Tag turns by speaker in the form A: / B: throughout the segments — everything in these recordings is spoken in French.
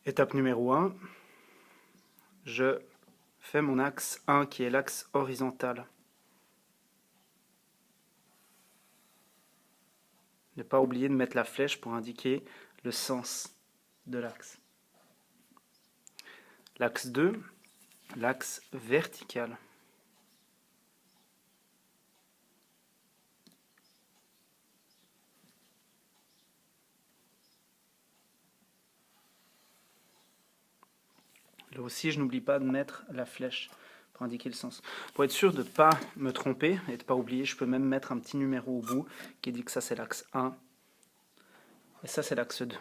A: Étape numéro 1, je fais mon axe 1 qui est l'axe horizontal. Ne pas oublier de mettre la flèche pour indiquer le sens de l'axe. L'axe 2, l'axe vertical. Là aussi, je n'oublie pas de mettre la flèche pour indiquer le sens. Pour être sûr de ne pas me tromper et de ne pas oublier, je peux même mettre un petit numéro au bout qui dit que ça c'est l'axe 1 et ça c'est l'axe 2.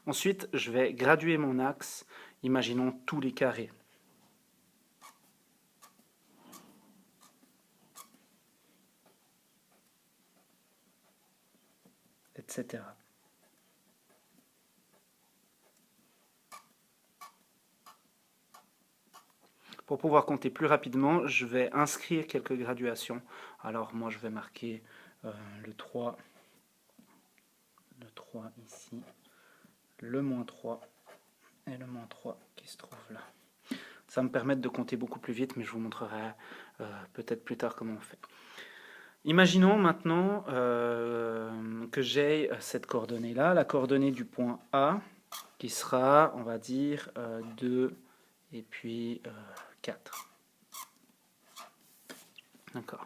A: Ensuite, je vais graduer mon axe, imaginons tous les carrés. Etc. Pour pouvoir compter plus rapidement, je vais inscrire quelques graduations. Alors moi je vais marquer le 3 ici, le moins 3 et le moins 3 qui se trouve là. Ça va me permettre de compter beaucoup plus vite, mais je vous montrerai peut-être plus tard comment on fait. Imaginons maintenant que j'ai cette coordonnée-là, la coordonnée du point A, qui sera, on va dire, 2 et puis 4. D'accord.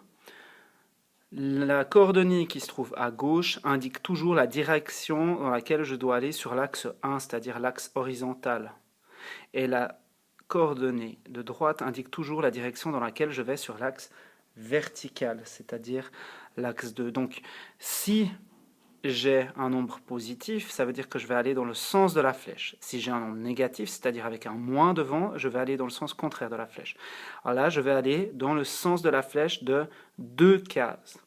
A: La coordonnée qui se trouve à gauche indique toujours la direction dans laquelle je dois aller sur l'axe 1, c'est-à-dire l'axe horizontal. Et la coordonnée de droite indique toujours la direction dans laquelle je vais sur l'axe vertical, c'est-à-dire l'axe 2. Donc, si j'ai un nombre positif, ça veut dire que je vais aller dans le sens de la flèche. Si j'ai un nombre négatif, c'est-à-dire avec un moins devant, je vais aller dans le sens contraire de la flèche. Alors là, je vais aller dans le sens de la flèche de 2 cases,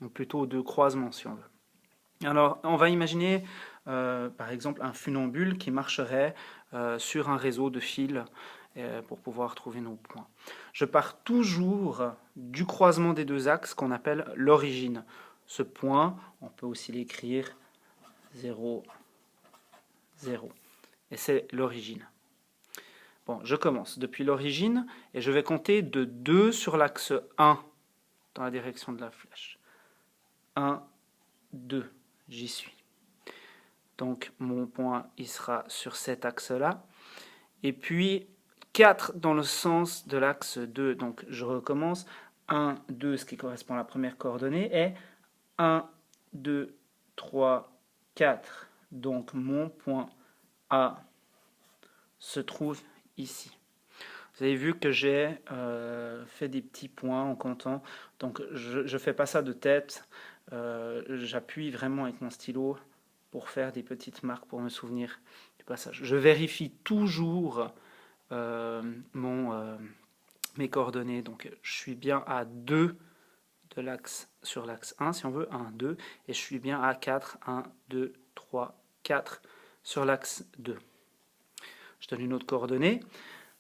A: ou plutôt 2 croisements si on veut. Alors, on va imaginer par exemple un funambule qui marcherait sur un réseau de fils pour pouvoir trouver nos points. Je pars toujours du croisement des deux axes qu'on appelle l'origine. Ce point, on peut aussi l'écrire 0, 0. Et c'est l'origine. Bon, je commence depuis l'origine et je vais compter de 2 sur l'axe 1 dans la direction de la flèche. 1, 2, j'y suis. Donc mon point il sera sur cet axe-là. Et puis 4 dans le sens de l'axe 2. Donc je recommence. 1, 2, ce qui correspond à la première coordonnée, est 1, 2, 3, 4. Donc mon point A se trouve ici. Vous avez vu que j'ai fait des petits points en comptant. Donc je ne fais pas ça de tête. J'appuie vraiment avec mon stylo pour faire des petites marques pour me souvenir du passage. Je vérifie toujours mes coordonnées. Donc je suis bien à 2 de l'axe sur l'axe 1 si on veut, 1, 2, et je suis bien à 4, 1, 2, 3, 4 sur l'axe 2. Je donne une autre coordonnée.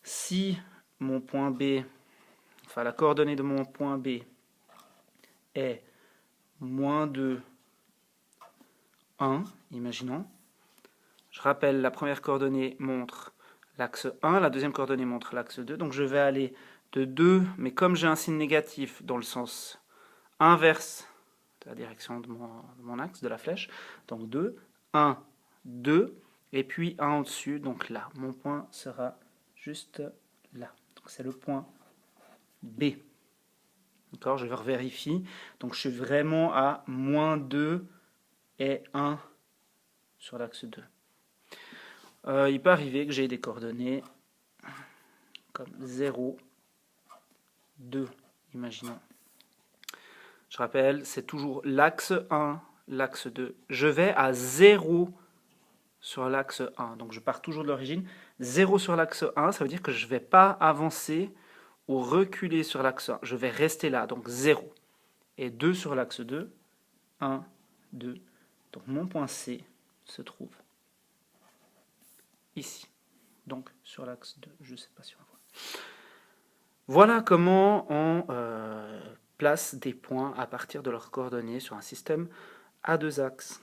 A: Si mon point B, enfin la coordonnée de mon point B est moins 2, 1, imaginons. Je rappelle, la première coordonnée montre l'axe 1, la deuxième coordonnée montre l'axe 2. Donc je vais aller de 2, mais comme j'ai un signe négatif dans le sens inverse de la direction de mon axe, de la flèche, donc 2, 1, 2, et puis 1 au-dessus, donc là. Mon point sera juste là. Donc c'est le point B. D'accord, je vérifie. Donc je suis vraiment à moins 2 et 1 sur l'axe 2. Il peut arriver que j'ai des coordonnées comme 0, 2, imaginons. Je rappelle, c'est toujours l'axe 1, l'axe 2. Je vais à 0 sur l'axe 1. Donc je pars toujours de l'origine. 0 sur l'axe 1, ça veut dire que je ne vais pas avancer ou reculer sur l'axe 1. Je vais rester là, donc 0. Et 2 sur l'axe 2, 1, 2. Donc mon point C se trouve ici. Donc sur l'axe 2, je ne sais pas si on voit. Voilà comment on place des points à partir de leurs coordonnées sur un système à deux axes.